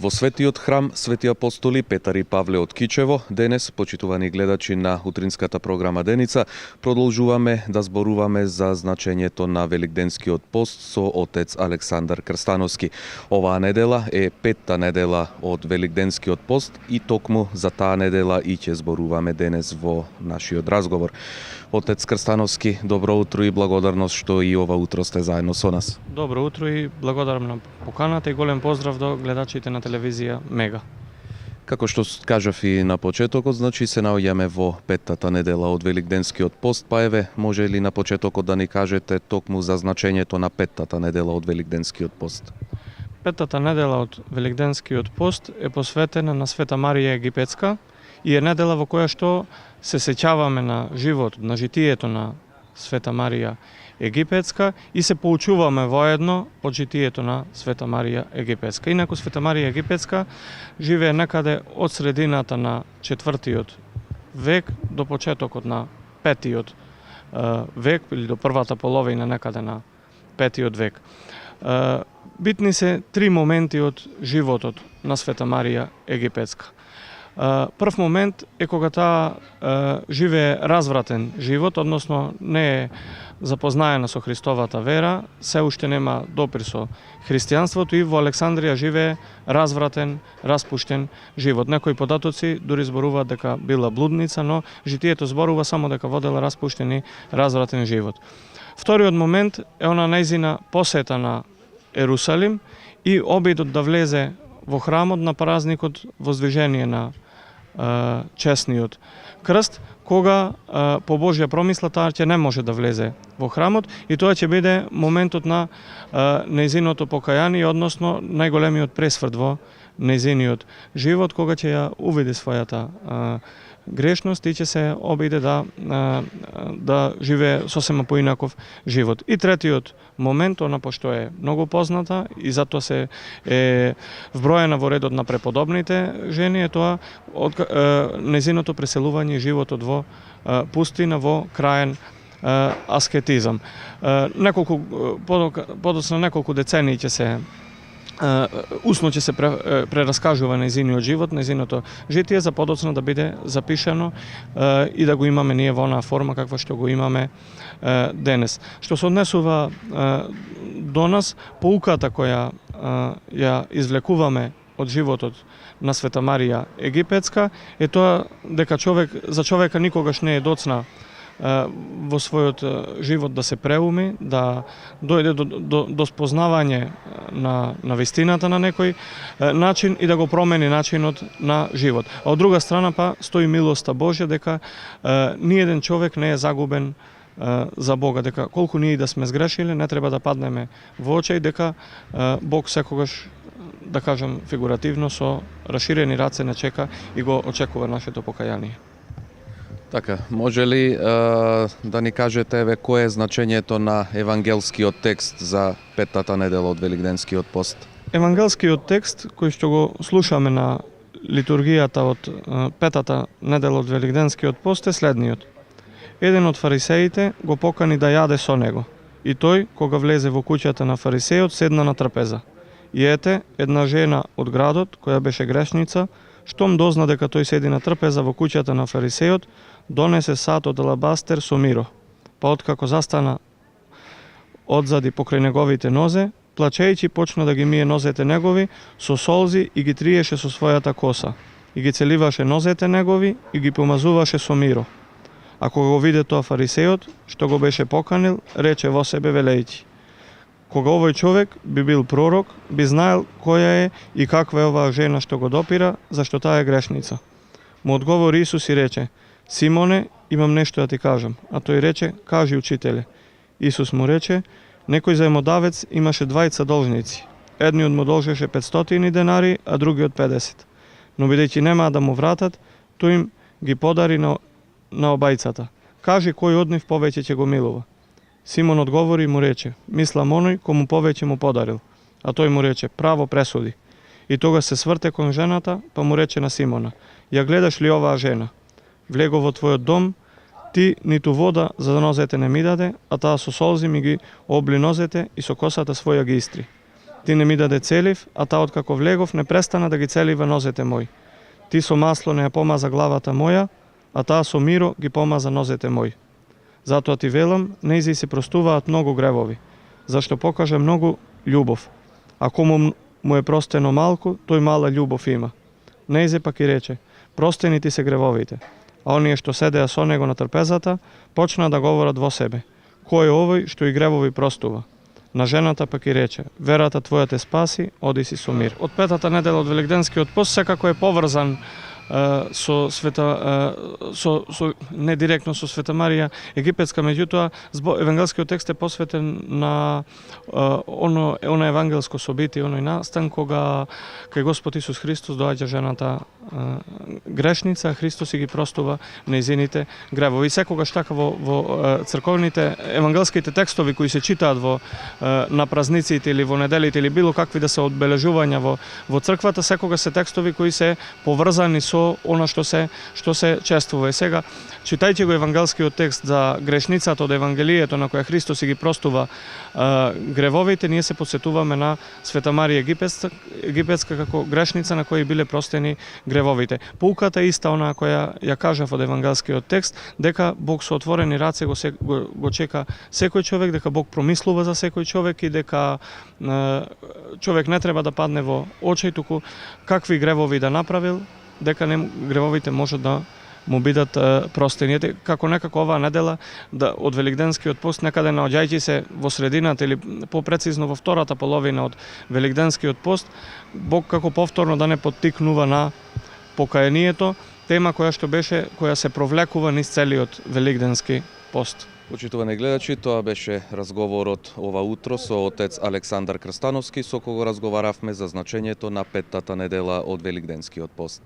Во светиот храм Свети апостоли Петар и Павле од Кичево, денес, почитувани гледачи на утринската програма Деница, продолжуваме да зборуваме за значењето на Великденскиот пост со отец Александар Крстановски. Оваа недела е петта недела од Великденскиот пост и токму за таа недела и ќе зборуваме денес во нашиот разговор. Отец Крстановски, добро утро и благодарност што и ова утро сте заедно со нас. Добро утро и благодарам на поканата и голем поздрав до гледачите на телевизија Мега. Како што кажав и на почетокот, значи се наоѓаме во петтата недела од Великденскиот пост, па еве, може ли на почетокот да ни кажете токму за значењето на петтата недела од Великденскиот пост? Петтата недела од Великденскиот пост е посветена на Света Марија Египетска и е недела во која што се сеќаваме на животот, на житието на Света Марија Египетска и се поучуваме воедно од житието на Света Марија Египетска. Инаку Света Марија Египетска живее некаде од средината на 4-тиот век до почетокот на 5-тиот век или до првата половина некаде на 5-тиот век. Битни се три моменти од животот на Света Марија Египетска. Прв момент е кога таа живее развратен живот, односно не е запознаена со Христовата вера, се уште нема допир со христијанството и во Александрија живее развратен, распуштен живот. Некои податоци дури зборуваат дека била блудница, но житието зборува само дека водела распуштен и развратен живот. Вториот момент е она нејзина посета на Ерусалим и обидот да влезе во храмот на празникот воздвижение на честниот крст, кога по Божја промисла таа ќе не може да влезе во храмот и тоа ќе биде моментот на нејзиното покаяние, односно најголемиот пресврт во нејзиниот живот, кога ќе ја увиди својата грешност и ќе се обиде да живее сосема поинаков живот. И третиот момент, она пошто е многу позната и затоа се е вброена во редот на преподобните жени, е тоа нејзиното преселување животот во пустина, во краен аскетизам. Подоцна неколку децении ќе се усно ќе се прераскажува нејзиниот живот, нејзиното житие, за подоцна да биде запишано и да го имаме ние во онаа форма каква што го имаме денес. Што се однесува до нас, поуката која ја извлекуваме од животот на Света Марија Египетска е тоа дека за човека никогаш не е доцна во својот живот да се преуми, да дојде до спознавање на вистината на некој начин и да го промени начинот на живот. А од друга страна па стои милоста Божја дека ниеден човек не е загубен за Бога, дека колку ние да сме сгрешили, не треба да паднеме во очај, дека Бог секогаш, да кажам фигуративно, со расширени раце не чека и го очекува нашето покаяние. Така, може ли да ни кажете еве кое е значењето на евангелскиот текст за петтата недела од Великденскиот пост? Евангелскиот текст кој што го слушаме на литургијата од петата недела од Великденскиот пост е следниот. Еден од фарисеите го покани да јаде со него и тој, кога влезе во куќата на фарисејот, седна на трапеза. И ете, една жена од градот, која беше грешница, штом дозна дека тој седи на трпеза во куќата на фарисејот, донесе сат од алабастер со миро. Па откако застана одзади покрај неговите нозе, плачејќи почна да ги мие нозете негови со солзи и ги триеше со својата коса. И ги целиваше нозете негови и ги помазуваше со миро. А кога го виде тоа фарисејот, што го беше поканил, рече во себе велејќи: кога овој човек би бил пророк, би знаел која е и каква е оваа жена што го допира, зашто таа е грешница. Му одговори Исус и рече: Симоне, имам нешто да ти кажам. А тој рече: кажи, учителе. Исус му рече: некој заемодавец имаше двајца должници. Едниот му должеше 500 денари, а другиот 50. Но бидејќи немаа да му вратат, тој им ги подари на обајцата. Кажи кој од нив повеќе ќе го милува. Симон одговори и му рече: мислам оној кому повеќе му подарил. А тој му рече: право пресуди. И тога се сврте кон жената, па му рече на Симона: ја гледаш ли оваа жена? Влего во твојот дом, ти ниту вода за нозете не ми даде, а таа со солзи ми ги обли нозете и со косата своја ги истри. Ти не ми даде целив, а та откако влегов не престана да ги целива нозете мои. Ти со масло не ја помаза главата моја, а таа со миро ги помаза нозете мои. Затоа ти велам, нејзи се простуваат многу гревови, зашто покаже многу љубов. А кому му е простено малку, тој мала љубов има. Нејзе пак и рече, простени ти се гревовите. А оние што седеа со него на трпезата, почна да говорат во себе. Кој е овој што и гревови простува? На жената пак и рече, верата твоја те спаси, оди си со мир. Од петата недела од Великденскиот пост секако е поврзан со не директно со Света Марија Египетска, меѓутоа евангелскиот текст е посветен на оно евангелско собитие, оној настан кога кај Господ Исус Христос доаѓа жената грешница, Христос и ги простува нејзините гревови. Секогаш така во црковните евангелските текстови кои се читаат на празниците или во неделите или било какви да се одбележувања во црквата, секогаш се текстови кои се поврзани со она што се чествува. И сега, читајќи го евангелскиот текст за грешницата од Евангелието на која Христос и ги простува гревовите, ние се подсетуваме на Света Марија Египетска како грешница на која биле простени гревовите. Поуката е иста онаа која ја кажав од евангелскиот текст, дека Бог со отворени раце го чека секој човек, дека Бог промислува за секој човек и дека човек не треба да падне во очај, туку какви гревови да направил, дека гревовите можат да му бидат простени. Како некако оваа недела од Великденскиот пост, некаде наоѓајќи се во средината или попрецизно во втората половина од Великденскиот пост, Бог како повторно да не поттикнува на покајанието, тема која се провлекува низ целиот Великденски пост. Почитувани гледачи, тоа беше разговорот ова утро со отец Александар Крстановски, со кого разговаравме за значењето на петтата недела од Великденскиот пост.